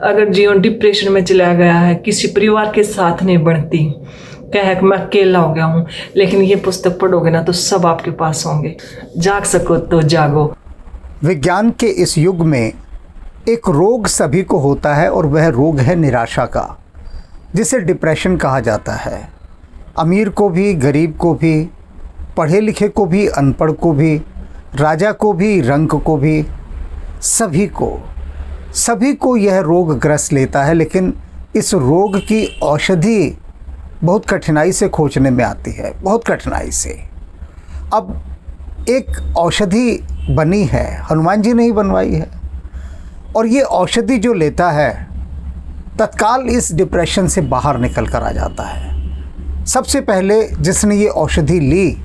अगर जीवन डिप्रेशन में चला गया है, किसी परिवार के साथ नहीं बनती, कह मैं अकेला हो गया हूँ, लेकिन ये पुस्तक पढ़ोगे ना तो सब आपके पास होंगे। जाग सको तो जागो। विज्ञान के इस युग में एक रोग सभी को होता है और वह रोग है निराशा का, जिसे डिप्रेशन कहा जाता है। अमीर को भी, गरीब को भी, पढ़े लिखे को भी, अनपढ़ को भी, राजा को भी, रंक को भी, सभी को यह रोग ग्रस्त लेता है। लेकिन इस रोग की औषधि बहुत कठिनाई से खोजने में आती है, बहुत कठिनाई से। अब एक औषधि बनी है, हनुमान जी ने ही बनवाई है, और ये औषधि जो लेता है तत्काल इस डिप्रेशन से बाहर निकल कर आ जाता है। सबसे पहले जिसने ये औषधि ली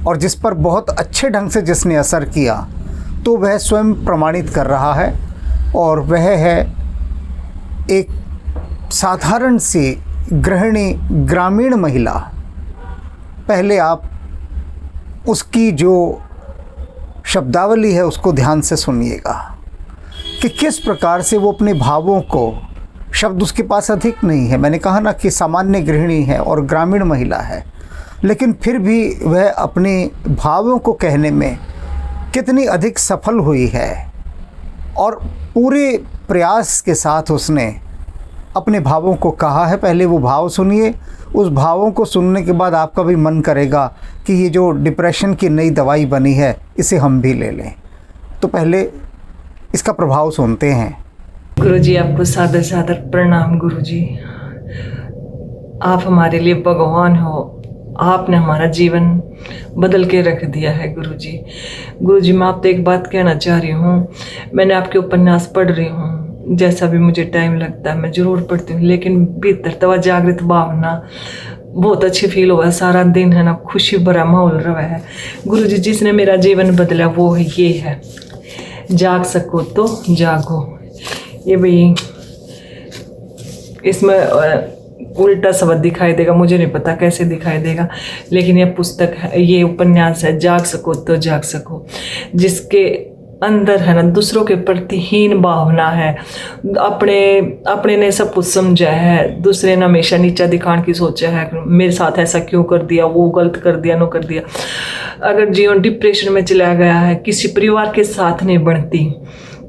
और जिस पर बहुत अच्छे ढंग से जिसने असर किया, तो वह स्वयं प्रमाणित कर रहा है, और वह है एक साधारण सी गृहिणी ग्रामीण महिला। पहले आप उसकी जो शब्दावली है उसको ध्यान से सुनिएगा कि किस प्रकार से वो अपने भावों को, शब्द उसके पास अधिक नहीं है, मैंने कहा ना कि सामान्य गृहिणी है और ग्रामीण महिला है, लेकिन फिर भी वह अपने भावों को कहने में कितनी अधिक सफल हुई है, और पूरे प्रयास के साथ उसने अपने भावों को कहा है। पहले वो भाव सुनिए, उस भावों को सुनने के बाद आपका भी मन करेगा कि ये जो डिप्रेशन की नई दवाई बनी है इसे हम भी ले लें। तो पहले इसका प्रभाव सुनते हैं। गुरुजी आपको सादर सादर प्रणाम। गुरुजी आप हमारे लिए भगवान हो, आपने हमारा जीवन बदल के रख दिया है। गुरुजी मैं आपसे एक बात कहना चाह रही हूँ। मैंने आपके उपन्यास पढ़ रही हूँ, जैसा भी मुझे टाइम लगता है मैं ज़रूर पढ़ती हूँ, लेकिन भीतर तवा जागृत भावना बहुत अच्छी फील हुआ। सारा दिन है ना खुशी भरा माहौल रहा है। गुरुजी जिसने मेरा जीवन बदला वो ये है, जाग सको तो जागो। ये भाई इसमें उल्टा शब्द दिखाई देगा, मुझे नहीं पता कैसे दिखाई देगा, लेकिन ये पुस्तक है, ये उपन्यास है जाग सको तो जाग सको, जिसके अंदर है ना दूसरों के प्रति हीन भावना है। अपने ने सब कुछ समझा है, दूसरे ने हमेशा नीचा दिखाने की सोचा है, मेरे साथ ऐसा क्यों कर दिया, वो गलत कर दिया, नो कर दिया। अगर जीवन डिप्रेशन में चला गया है, किसी परिवार के साथ नहीं बनती,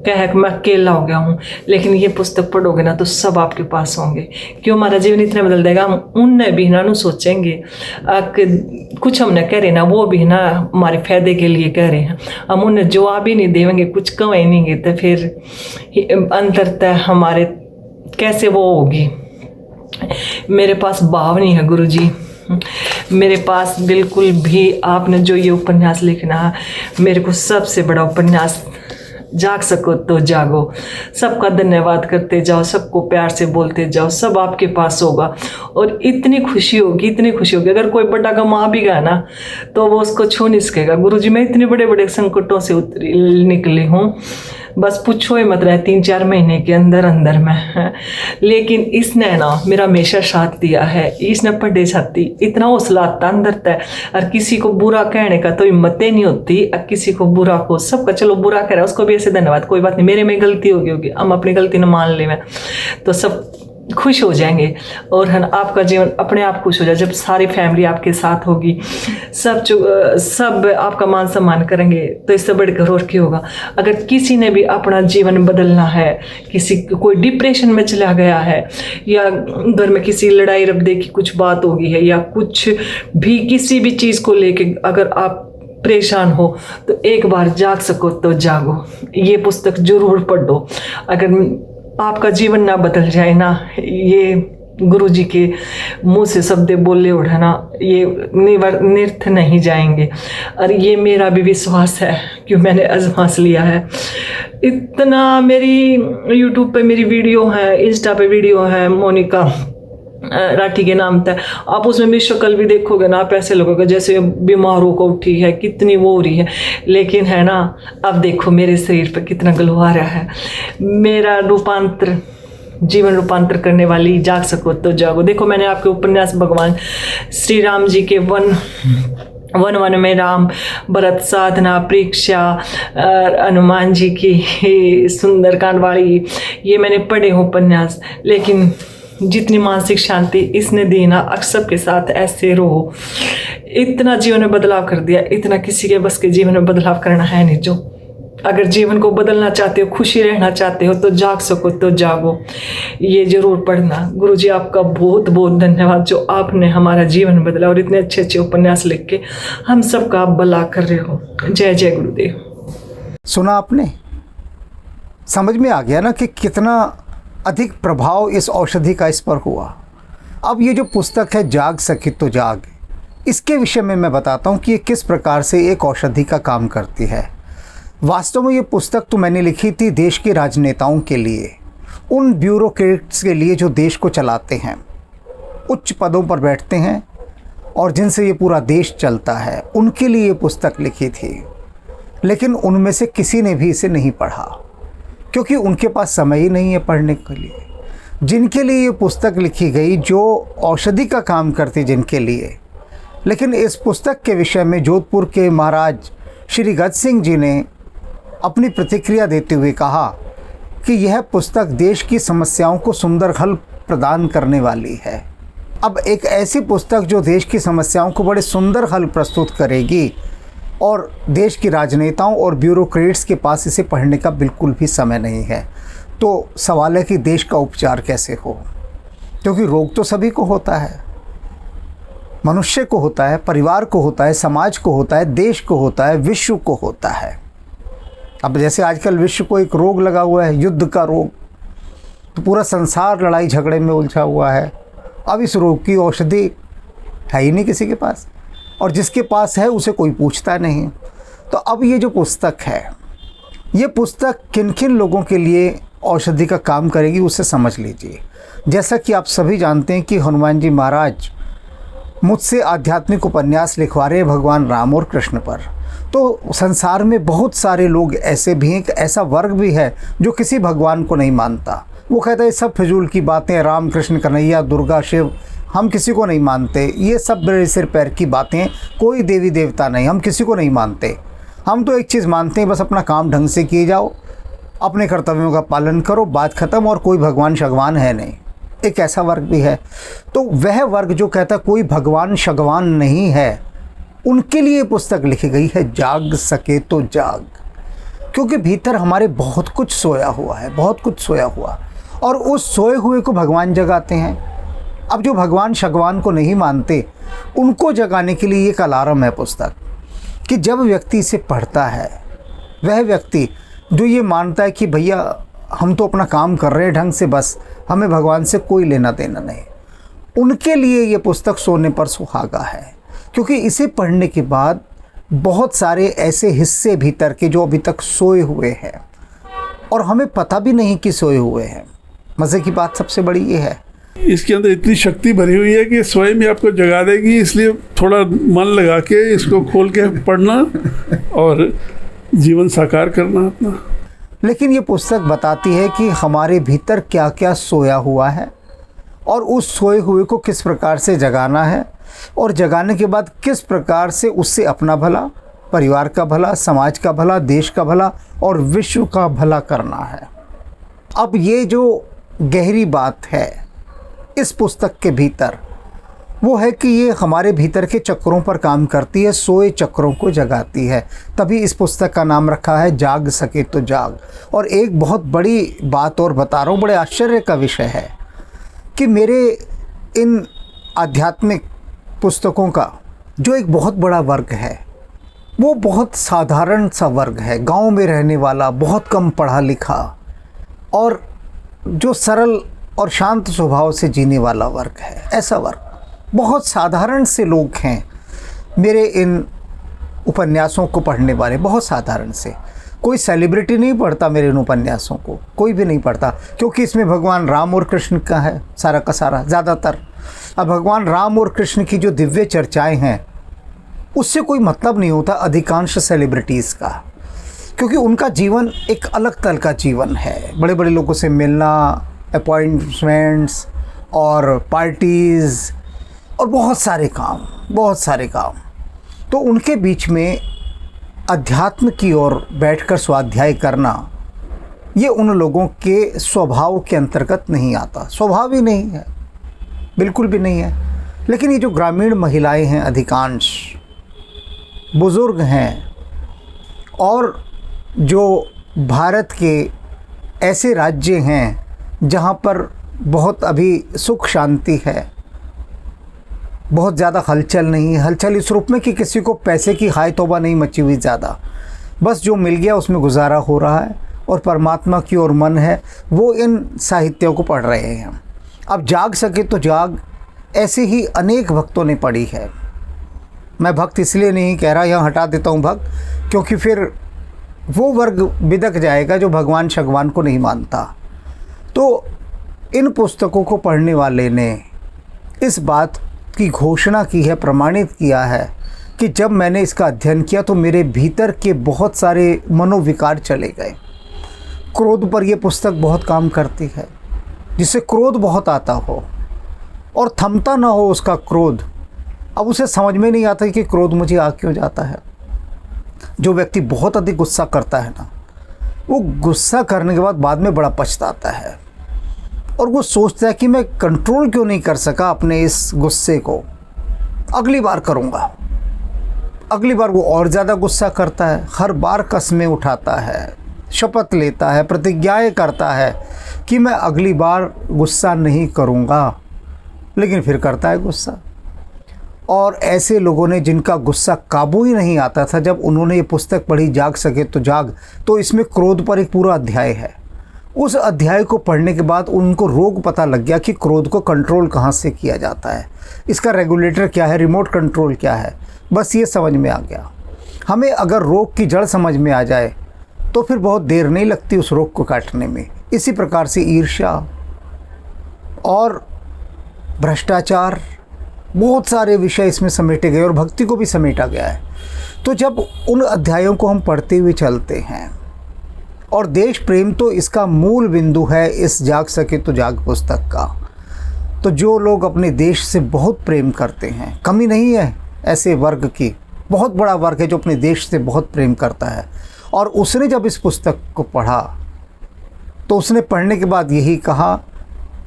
कह मैं अकेला हो गया हूँ, लेकिन ये पुस्तक पढ़ोगे ना तो सब आपके पास होंगे। क्यों हमारा जीवन इतना बदल देगा। हम उनने भी ना सोचेंगे, कुछ हमने कह रहे ना वो भी ना हमारे फायदे के लिए कह रहे हैं, हम उन्हें जवाब ही नहीं देंगे, कुछ कह ही नहीं तो फिर अंतरतः हमारे कैसे वो होगी। मेरे पास भाव नहीं है गुरुजी, मेरे पास बिल्कुल भी। आपने जो ये उपन्यास लिखना है, मेरे को सबसे बड़ा उपन्यास जाग सको तो जागो। सबका धन्यवाद करते जाओ, सबको प्यार से बोलते जाओ, सब आपके पास होगा। और इतनी खुशी होगी, इतनी खुशी होगी। अगर कोई बड़ा कमा भी गया ना तो वो उसको छू नहीं सकेगा। गुरुजी मैं इतने बड़े बड़े संकटों से निकली हूँ, बस पूछो ही मत रहे 3-4 महीने के अंदर में। लेकिन इसने ना मेरा हमेशा साथ दिया है। इसने पढ़े साथी इतना हौसला आता अंदर तक, और किसी को बुरा कहने का तो हिम्मत ही नहीं होती। और किसी को बुरा को, सबका चलो बुरा कह रहा है उसको भी ऐसे धन्यवाद, कोई बात नहीं, मेरे में गलती होगी, हम अपनी गलती न मान ले में तो सब खुश हो जाएंगे। और है ना आपका जीवन अपने आप खुश हो जाए जब सारी फैमिली आपके साथ होगी, सब आपका मान सम्मान करेंगे, तो इससे बढ़कर और क्या होगा। अगर किसी ने भी अपना जीवन बदलना है, कोई डिप्रेशन में चला गया है, या घर में किसी लड़ाई रब्दे की कुछ बात होगी है, या कुछ भी किसी भी चीज़ को लेके अगर आप परेशान हो, तो एक बार जाग सको तो जागो। ये पुस्तक जरूर पढ़ो। अगर आपका जीवन ना बदल जाए ना, ये गुरुजी के मुंह से शब्द बोले उठाना, ये निर्थ नहीं जाएंगे। और ये मेरा भी विश्वास है कि मैंने आजमास लिया है। इतना मेरी यूट्यूब पे मेरी वीडियो है, इंस्टा पे वीडियो है मोनिका राठी के नाम था। आप उसमें मेरी शक्ल भी देखोगे ना, आप ऐसे लगोगे जैसे बीमार होकर उठी है, कितनी वो हो रही है। लेकिन है ना, अब देखो मेरे शरीर पर कितना ग्लो आ रहा है। मेरा रूपांतर, जीवन रूपांतर करने वाली जाग सको तो जागो। देखो मैंने आपके उपन्यास भगवान श्री राम जी के वन वन वन में राम, भरत साधना, परीक्षा, हनुमान जी की सुंदरकांड वाली, ये मैंने पढ़े हो उपन्यास। लेकिन जितनी मानसिक शांति इसने दी ना, अक्सर के साथ ऐसे रहो, इतना जीवन में बदलाव कर दिया, इतना किसी के बस के जीवन में बदलाव करना है नहीं। जो अगर जीवन को बदलना चाहते हो, खुशी रहना चाहते हो, तो जाग सको तो जागो, ये जरूर पढ़ना। गुरुजी आपका बहुत बहुत धन्यवाद, जो आपने हमारा जीवन बदला और इतने अच्छे अच्छे उपन्यास लिख के हम सबका आप भला कर रहे हो। जय जय गुरुदेव। सुना आपने, समझ में आ गया ना कि कितना अधिक प्रभाव इस औषधि का इस पर हुआ। अब ये जो पुस्तक है जाग सके तो जाग, इसके विषय में मैं बताता हूँ कि ये किस प्रकार से एक औषधि का काम करती है। वास्तव में ये पुस्तक तो मैंने लिखी थी देश के राजनेताओं के लिए, उन ब्यूरोक्रेट्स के लिए जो देश को चलाते हैं, उच्च पदों पर बैठते हैं और जिनसे ये पूरा देश चलता है, उनके लिए ये पुस्तक लिखी थी। लेकिन उनमें से किसी ने भी इसे नहीं पढ़ा, क्योंकि उनके पास समय ही नहीं है पढ़ने के लिए। जिनके लिए ये पुस्तक लिखी गई, जो औषधि का काम करती जिनके लिए। लेकिन इस पुस्तक के विषय में जोधपुर के महाराज श्री गज सिंह जी ने अपनी प्रतिक्रिया देते हुए कहा कि यह पुस्तक देश की समस्याओं को सुंदर हल प्रदान करने वाली है। अब एक ऐसी पुस्तक जो देश की समस्याओं को बड़े सुंदर हल प्रस्तुत करेगी, और देश के राजनेताओं और ब्यूरोक्रेट्स के पास इसे पढ़ने का बिल्कुल भी समय नहीं है, तो सवाल है कि देश का उपचार कैसे हो। क्योंकि रोग तो सभी को होता है, मनुष्य को होता है, परिवार को होता है, समाज को होता है, देश को होता है, विश्व को होता है। अब जैसे आजकल विश्व को एक रोग लगा हुआ है, युद्ध का रोग, तो पूरा संसार लड़ाई झगड़े में उलझा हुआ है। अब इस रोग की औषधि है ही नहीं किसी के पास, और जिसके पास है उसे कोई पूछता नहीं। तो अब ये जो पुस्तक है, ये पुस्तक किन किन लोगों के लिए औषधि का काम करेगी उसे समझ लीजिए। जैसा कि आप सभी जानते हैं कि हनुमान जी महाराज मुझसे आध्यात्मिक उपन्यास लिखवा रहे हैं भगवान राम और कृष्ण पर। तो संसार में बहुत सारे लोग ऐसे भी हैं, एक ऐसा वर्ग भी है जो किसी भगवान को नहीं मानता। वो कहता है सब फिजूल की बातें, राम कृष्ण कन्हैया दुर्गा शिव, हम किसी को नहीं मानते, ये सब बड़े सिर पैर की बातें, कोई देवी देवता नहीं, हम किसी को नहीं मानते। हम तो एक चीज़ मानते हैं, बस अपना काम ढंग से किए जाओ, अपने कर्तव्यों का पालन करो, बात ख़त्म, और कोई भगवान शगवान है नहीं। एक ऐसा वर्ग भी है। तो वह वर्ग जो कहता कोई भगवान शगवान नहीं है, उनके लिए पुस्तक लिखी गई है जाग सके तो जाग। क्योंकि भीतर हमारे बहुत कुछ सोया हुआ है, बहुत कुछ सोया हुआ, और उस सोए हुए को भगवान जगाते हैं। अब जो भगवान शगवान को नहीं मानते, उनको जगाने के लिए एक अलार्म है पुस्तक, कि जब व्यक्ति इसे पढ़ता है, वह व्यक्ति जो ये मानता है कि भैया हम तो अपना काम कर रहे हैं ढंग से, बस हमें भगवान से कोई लेना देना नहीं, उनके लिए ये पुस्तक सोने पर सुहागा है। क्योंकि इसे पढ़ने के बाद बहुत सारे ऐसे हिस्से भीतर के जो अभी तक सोए हुए हैं और हमें पता भी नहीं कि सोए हुए हैं। मज़े की बात सबसे बड़ी ये है, इसके अंदर इतनी शक्ति भरी हुई है कि स्वयं ही आपको जगा देगी। इसलिए थोड़ा मन लगा के इसको खोल के पढ़ना और जीवन साकार करना अपना। लेकिन ये पुस्तक बताती है कि हमारे भीतर क्या क्या सोया हुआ है, और उस सोए हुए को किस प्रकार से जगाना है, और जगाने के बाद किस प्रकार से उससे अपना भला, परिवार का भला, समाज का भला, देश का भला और विश्व का भला करना है। अब ये जो गहरी बात है इस पुस्तक के भीतर, वो है कि ये हमारे भीतर के चक्रों पर काम करती है, सोए चक्रों को जगाती है। तभी इस पुस्तक का नाम रखा है जाग सके तो जाग। और एक बहुत बड़ी बात और बता रहा हूँ, बड़े आश्चर्य का विषय है कि मेरे इन आध्यात्मिक पुस्तकों का जो एक बहुत बड़ा वर्ग है, वो बहुत साधारण सा वर्ग है, गांव में रहने वाला, बहुत कम पढ़ा लिखा, और जो सरल और शांत स्वभाव से जीने वाला वर्ग है। ऐसा वर्ग बहुत साधारण से लोग हैं मेरे इन उपन्यासों को पढ़ने वाले, बहुत साधारण से। कोई सेलिब्रिटी नहीं पढ़ता मेरे इन उपन्यासों को, कोई भी नहीं पढ़ता, क्योंकि इसमें भगवान राम और कृष्ण का है सारा का सारा, ज़्यादातर। अब भगवान राम और कृष्ण की जो दिव्य चर्चाएं हैं, उससे कोई मतलब नहीं होता अधिकांश सेलिब्रिटीज़ का, क्योंकि उनका जीवन एक अलग तरह का जीवन है। बड़े बड़े लोगों से मिलना, अपॉइंटमेंट्स और पार्टीज़ और बहुत सारे काम। तो उनके बीच में अध्यात्म की ओर बैठकर स्वाध्याय करना ये उन लोगों के स्वभाव के अंतर्गत नहीं आता, स्वभाव ही नहीं है, बिल्कुल भी नहीं है। लेकिन ये जो ग्रामीण महिलाएं हैं, अधिकांश बुज़ुर्ग हैं, और जो भारत के ऐसे राज्य हैं जहाँ पर बहुत अभी सुख शांति है, बहुत ज़्यादा हलचल नहीं है, हलचल इस रूप में कि किसी को पैसे की हाय तौबा नहीं मची हुई ज़्यादा, बस जो मिल गया उसमें गुजारा हो रहा है और परमात्मा की ओर मन है, वो इन साहित्यों को पढ़ रहे हैं। अब जाग सके तो जाग, ऐसे ही अनेक भक्तों ने पढ़ी है। मैं भक्त इसलिए नहीं कह रहा, यहाँ हटा देता हूँ भक्त, क्योंकि फिर वो वर्ग बिदक जाएगा जो भगवान शगवान को नहीं मानता। तो इन पुस्तकों को पढ़ने वाले ने इस बात की घोषणा की है, प्रमाणित किया है कि जब मैंने इसका अध्ययन किया तो मेरे भीतर के बहुत सारे मनोविकार चले गए। क्रोध पर यह पुस्तक बहुत काम करती है, जिससे क्रोध बहुत आता हो और थमता ना हो उसका क्रोध। अब उसे समझ में नहीं आता कि क्रोध मुझे आ क्यों जाता है। जो व्यक्ति बहुत अधिक गुस्सा करता है ना, वो गुस्सा करने के बाद में बड़ा पछताता है और वो सोचता है कि मैं कंट्रोल क्यों नहीं कर सका अपने इस गुस्से को, अगली बार करूँगा। अगली बार वो और ज़्यादा गुस्सा करता है, हर बार कस्में उठाता है, शपथ लेता है, प्रतिज्ञाएं करता है कि मैं अगली बार गुस्सा नहीं करूँगा, लेकिन फिर करता है गुस्सा। और ऐसे लोगों ने जिनका गुस्सा काबू ही नहीं आता था, जब उन्होंने ये पुस्तक पढ़ी जाग सके तो जाग, तो इसमें क्रोध पर एक पूरा अध्याय है। उस अध्याय को पढ़ने के बाद उनको रोग पता लग गया कि क्रोध को कंट्रोल कहाँ से किया जाता है, इसका रेगुलेटर क्या है, रिमोट कंट्रोल क्या है, बस ये समझ में आ गया। हमें अगर रोग की जड़ समझ में आ जाए तो फिर बहुत देर नहीं लगती उस रोग को काटने में। इसी प्रकार से ईर्ष्या और भ्रष्टाचार, बहुत सारे विषय इसमें समेटे गए और भक्ति को भी समेटा गया है। तो जब उन अध्यायों को हम पढ़ते हुए चलते हैं, और देश प्रेम तो इसका मूल बिंदु है इस जाग सके तो जाग पुस्तक का, तो जो लोग अपने देश से बहुत प्रेम करते हैं, कमी नहीं है ऐसे वर्ग की, बहुत बड़ा वर्ग है जो अपने देश से बहुत प्रेम करता है। और उसने जब इस पुस्तक को पढ़ा तो उसने पढ़ने के बाद यही कहा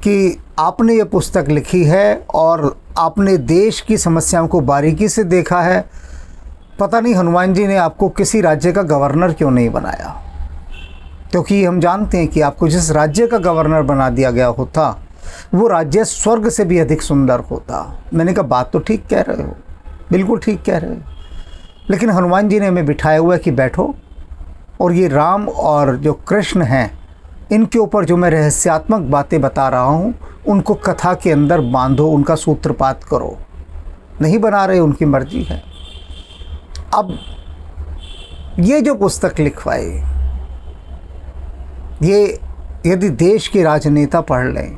कि आपने ये पुस्तक लिखी है और आपने देश की समस्याओं को बारीकी से देखा है, पता नहीं हनुमान जी ने आपको किसी राज्य का गवर्नर क्यों नहीं बनाया, क्योंकि हम जानते हैं कि आपको जिस राज्य का गवर्नर बना दिया गया होता वो राज्य स्वर्ग से भी अधिक सुंदर होता। मैंने कहा बात तो ठीक कह रहे हो, बिल्कुल ठीक कह रहे हो, लेकिन हनुमान जी ने हमें बिठाया हुआ है कि बैठो और ये राम और जो कृष्ण हैं इनके ऊपर जो मैं रहस्यात्मक बातें बता रहा हूँ उनको कथा के अंदर बांधो, उनका सूत्रपात करो। नहीं बना रहे, उनकी मर्जी है। अब ये जो पुस्तक लिखवाई, ये यदि देश के राजनेता पढ़ लें,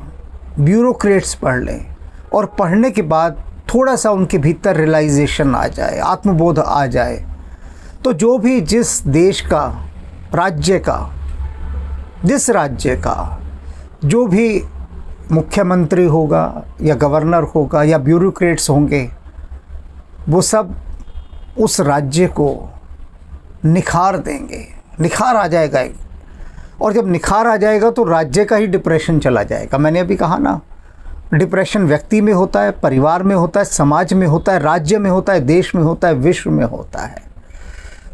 ब्यूरोक्रेट्स पढ़ लें और पढ़ने के बाद थोड़ा सा उनके भीतर रियलाइजेशन आ जाए, आत्मबोध आ जाए, तो जो भी जिस देश का, राज्य का, जिस राज्य का जो भी मुख्यमंत्री होगा या गवर्नर होगा या ब्यूरोक्रेट्स होंगे, वो सब उस राज्य को निखार देंगे, निखार आ जाएगा। और जब निखार आ जाएगा तो राज्य का ही डिप्रेशन चला जाएगा। मैंने अभी कहा ना, डिप्रेशन व्यक्ति में होता है, परिवार में होता है, समाज में होता है, राज्य में होता है, देश में होता है, विश्व में होता है।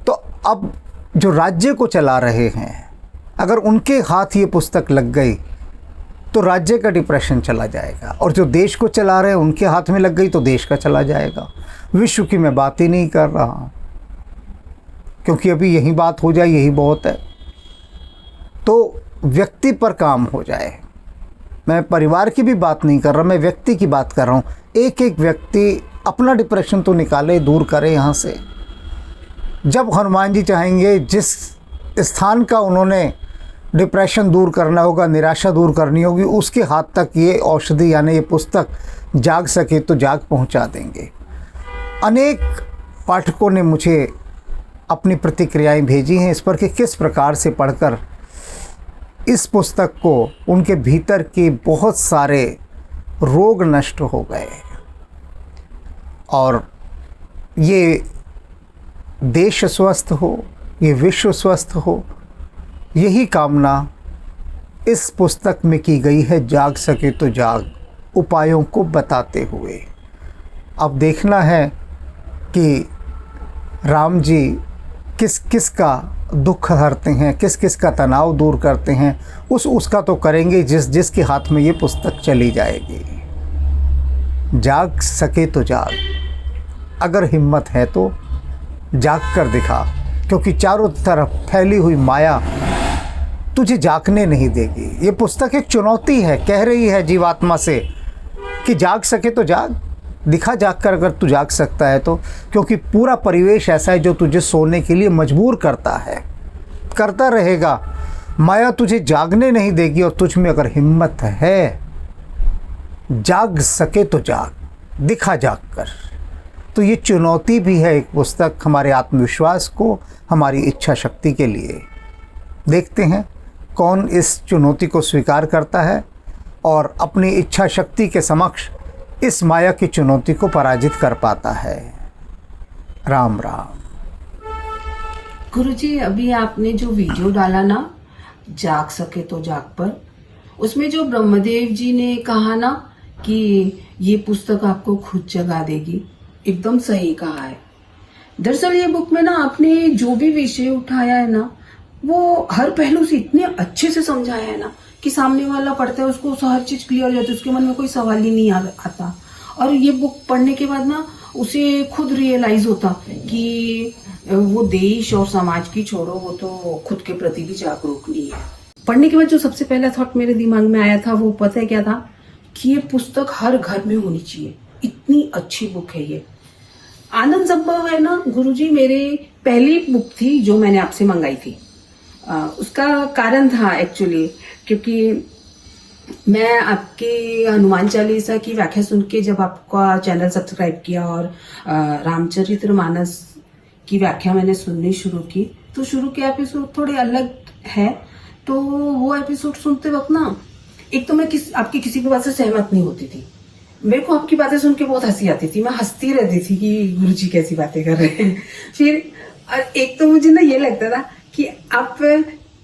तो अब जो राज्य को चला रहे हैं, अगर उनके हाथ ये पुस्तक लग गई तो राज्य का डिप्रेशन चला जाएगा, और जो देश को चला रहे हैं उनके हाथ में लग गई तो देश का चला जाएगा। विश्व की मैं बात ही नहीं कर रहा, क्योंकि अभी यही बात हो जाए यही बहुत है। तो व्यक्ति पर काम हो जाए, मैं परिवार की भी बात नहीं कर रहा, मैं व्यक्ति की बात कर रहा हूँ। एक एक व्यक्ति अपना डिप्रेशन तो निकाले, दूर करे यहाँ से। जब हनुमान जी चाहेंगे, जिस स्थान का उन्होंने डिप्रेशन दूर करना होगा, निराशा दूर करनी होगी, उसके हाथ तक ये औषधि यानी ये पुस्तक जाग सके तो जाग पहुंचा देंगे। अनेक पाठकों ने मुझे अपनी प्रतिक्रियाएं भेजी हैं इस पर कि किस प्रकार से पढ़कर इस पुस्तक को उनके भीतर के बहुत सारे रोग नष्ट हो गए। और ये देश स्वस्थ हो, ये विश्व स्वस्थ हो, यही कामना इस पुस्तक में की गई है। जाग सके तो जाग, उपायों को बताते हुए। अब देखना है कि राम जी किस किस का दुख हरते हैं, किस किस का तनाव दूर करते हैं, उसका तो करेंगे जिसके हाथ में ये पुस्तक चली जाएगी। जाग सके तो जाग, अगर हिम्मत है तो जाग कर दिखा, क्योंकि चारों तरफ फैली हुई माया तुझे जागने नहीं देगी। ये पुस्तक एक चुनौती है, कह रही है जीवात्मा से कि जाग सके तो जाग, दिखा जाग कर अगर तू जाग सकता है तो, क्योंकि पूरा परिवेश ऐसा है जो तुझे सोने के लिए मजबूर करता है, करता रहेगा। माया तुझे जागने नहीं देगी, और तुझ में अगर हिम्मत है, जाग सके तो जाग, दिखा जाग कर। तो ये चुनौती भी है एक पुस्तक हमारे आत्मविश्वास को, हमारी इच्छा शक्ति के लिए। देखते हैं कौन इस चुनौती को स्वीकार करता है और अपनी इच्छा शक्ति के समक्ष इस माया की चुनौती को पराजित कर पाता है। राम राम। गुरुजी, अभी आपने जो वीडियो डाला ना, जाग सके तो जाग पर, उसमें जो ब्रह्मदेव जी ने कहा ना कि ये पुस्तक आपको खुद जगा देगी, एकदम सही कहा है। दरअसल ये बुक में ना आपने जो भी विषय उठाया है ना, वो हर पहलू से इतने अच्छे से समझाया है ना कि सामने वाला पढ़ता है उसको हर चीज क्लियर हो जाती है, उसके मन में कोई सवाल ही नहीं आता। और ये बुक पढ़ने के बाद ना उसे खुद रियलाइज होता कि वो देश और समाज की छोड़ो, वो तो खुद के प्रति भी जागरूक नहीं है। पढ़ने के बाद जो सबसे पहला थॉट मेरे दिमाग में आया था वो पता है क्या था, कि ये पुस्तक हर घर में होनी चाहिए, इतनी अच्छी बुक है ये। आनंद संभव है ना गुरुजी, मेरे पहली बुक थी जो मैंने आपसे मंगाई थी। उसका कारण था एक्चुअली, क्योंकि मैं आपके हनुमान चालीसा की व्याख्या सुन के जब आपका चैनल सब्सक्राइब किया और रामचरितमानस की व्याख्या मैंने सुननी शुरू की, तो शुरू के एपिसोड थोड़े अलग है। तो वो एपिसोड सुनते वक्त ना, एक तो मैं आपकी किसी भी बात से सहमत नहीं होती थी। मेरे को आपकी बातें सुन के बहुत हंसी आती थी, मैं हंसती रहती थी कि गुरुजी कैसी बातें कर रहे हैं। फिर और एक तो मुझे ना ये लगता था कि आप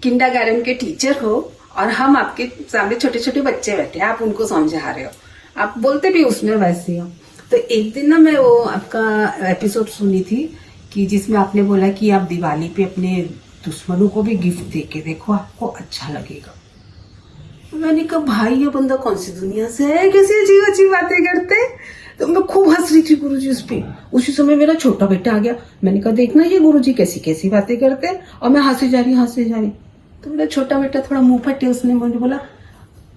किंडरगार्टन के टीचर हो और हम आपके सामने छोटे छोटे बच्चे बैठे, आप उनको समझा रहे हो, आप बोलते भी उसमें वैसे हो। तो एक दिन ना मैं वो आपका एपिसोड सुनी थी कि जिसमें आपने बोला कि आप दिवाली पे अपने दुश्मनों को भी गिफ्ट दे के देखो, आपको अच्छा लगेगा। मैंने कहा भाई ये बंदा कौन सी दुनिया से है, कैसी अजीब अजीब बातें करते। तो मैं खूब हंस रही थी गुरुजी उस पे। उसी समय मेरा छोटा बेटा आ गया, मैंने कहा देखना ये गुरुजी कैसी कैसी बातें करते हैं, और मैं हंसे जा रही। तो मेरा छोटा बेटा थोड़ा मुंह फटे, उसने मुझे बोला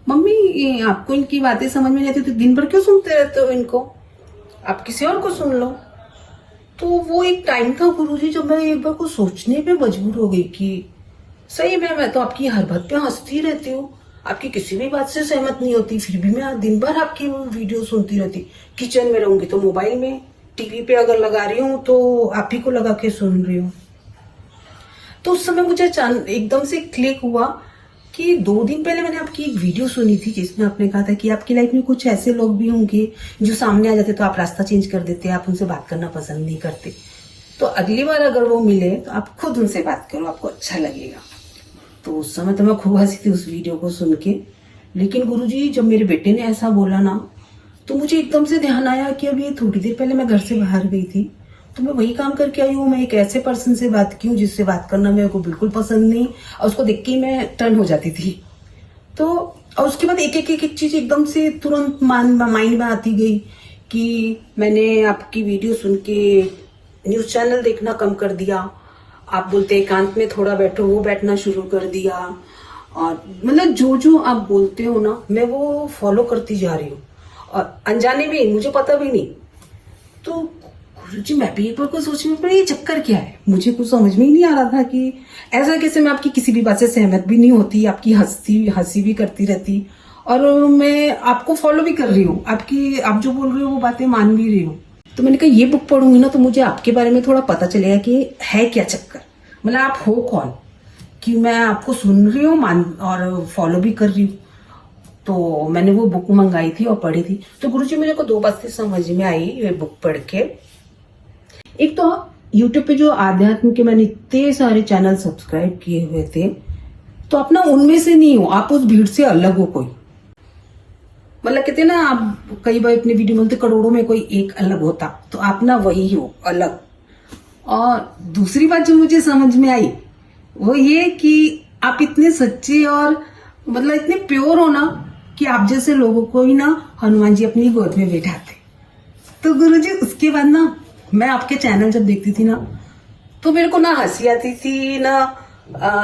मम्मी आपको इनकी बातें समझ में नहीं आती तो दिन भर क्यों सुनते रहते हो इनको, आप किसी और को सुन लो। तो वो एक टाइम था गुरुजी जब मैं एक बार को सोचने पे मजबूर हो गई कि सही में मैं तो आपकी हर बात पे हंसती रहती हूँ, आपकी किसी भी बात से सहमत नहीं होती, फिर भी मैं दिन भर आपकी वीडियो सुनती रहती। किचन में रहूंगी तो मोबाइल में, टीवी पे अगर लगा रही हूँ तो आप ही को लगा के सुन रही हूँ। तो उस समय मुझे एकदम से क्लिक हुआ कि 2 दिन पहले मैंने आपकी एक वीडियो सुनी थी जिसमें आपने कहा था कि आपकी लाइफ में कुछ ऐसे लोग भी होंगे जो सामने आ जाते तो आप रास्ता चेंज कर देते, आप उनसे बात करना पसंद नहीं करते, तो अगली बार अगर वो मिले तो आप खुद उनसे बात करो, आपको अच्छा लगेगा। तो उस समय तो मैं खूब हंसी थी उस वीडियो को सुन के। लेकिन गुरुजी जब मेरे बेटे ने ऐसा बोला ना, तो मुझे एकदम से ध्यान आया कि अभी थोड़ी देर पहले मैं घर से बाहर गई थी, तो मैं वही काम करके आई हूँ। मैं एक ऐसे पर्सन से बात की हूँ जिससे बात करना मेरे को बिल्कुल पसंद नहीं, और उसको देख के मैं टर्न हो जाती थी। तो और उसके बाद एक चीज एकदम से तुरंत माइंड में आती गई कि मैंने आपकी वीडियो सुन के न्यूज चैनल देखना कम कर दिया, आप बोलते एकांत में थोड़ा बैठो, वो बैठना शुरू कर दिया, और मतलब जो आप बोलते हो ना मैं वो फॉलो करती जा रही हूँ, और अनजाने भी, मुझे पता भी नहीं। तो गुरुजी मैं भी एक बार को सोच में पड़ी ये चक्कर क्या है, मुझे कुछ समझ में ही नहीं आ रहा था कि ऐसा कैसे मैं आपकी किसी भी बात से सहमत भी नहीं होती, आपकी हंसी भी करती रहती, और मैं आपको फॉलो भी कर रही हूँ, आप जो बोल रहे हो वो बातें मान भी रही हूँ। तो मैंने कहा ये बुक पढ़ूंगी ना तो मुझे आपके बारे में थोड़ा पता चलेगा कि है क्या चक्कर, मतलब आप हो कौन, कि मैं आपको सुन रही हूँ और फॉलो भी कर रही हूँ। तो मैंने वो बुक मंगाई थी और पढ़ी थी। तो गुरुजी मेरे को 2 बातें समझ में आई ये बुक पढ़ के। एक तो यूट्यूब पे जो आध्यात्म के मैंने इतने सारे चैनल सब्सक्राइब किए हुए थे, तो आप ना उनमें से नहीं हो, आप उस भीड़ से अलग हो कोई। मतलब कहते हैं ना, आप कई बार अपने वीडियो में बोलते करोड़ों में कोई एक अलग होता, तो आप ना वही हो, अलग। और दूसरी बात जो मुझे समझ में आई वो ये कि आप इतने सच्चे और मतलब इतने प्योर हो ना कि आप जैसे लोगों को ही ना हनुमान जी अपनी गोद में बैठाते। तो गुरुजी उसके बाद ना मैं आपके चैनल जब देखती थी ना, तो मेरे को ना हंसी आती थी ना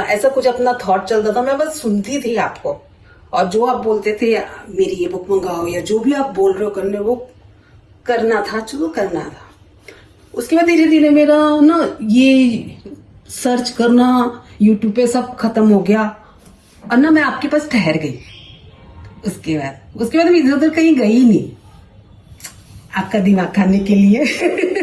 ऐसा कुछ अपना थॉट चलता था, मैं बस सुनती थी आपको। और जो आप बोलते थे मेरी ये बुक मंगाओ या जो भी आप बोल रहे हो करने, वो करना था, जो करना था। उसके बाद धीरे धीरे मेरा ना ये सर्च करना यूट्यूब पे सब खत्म हो गया और ना मैं आपके पास ठहर गई। उसके बाद मैं इधर उधर कहीं गई नहीं आपका दिमाग खाने के लिए।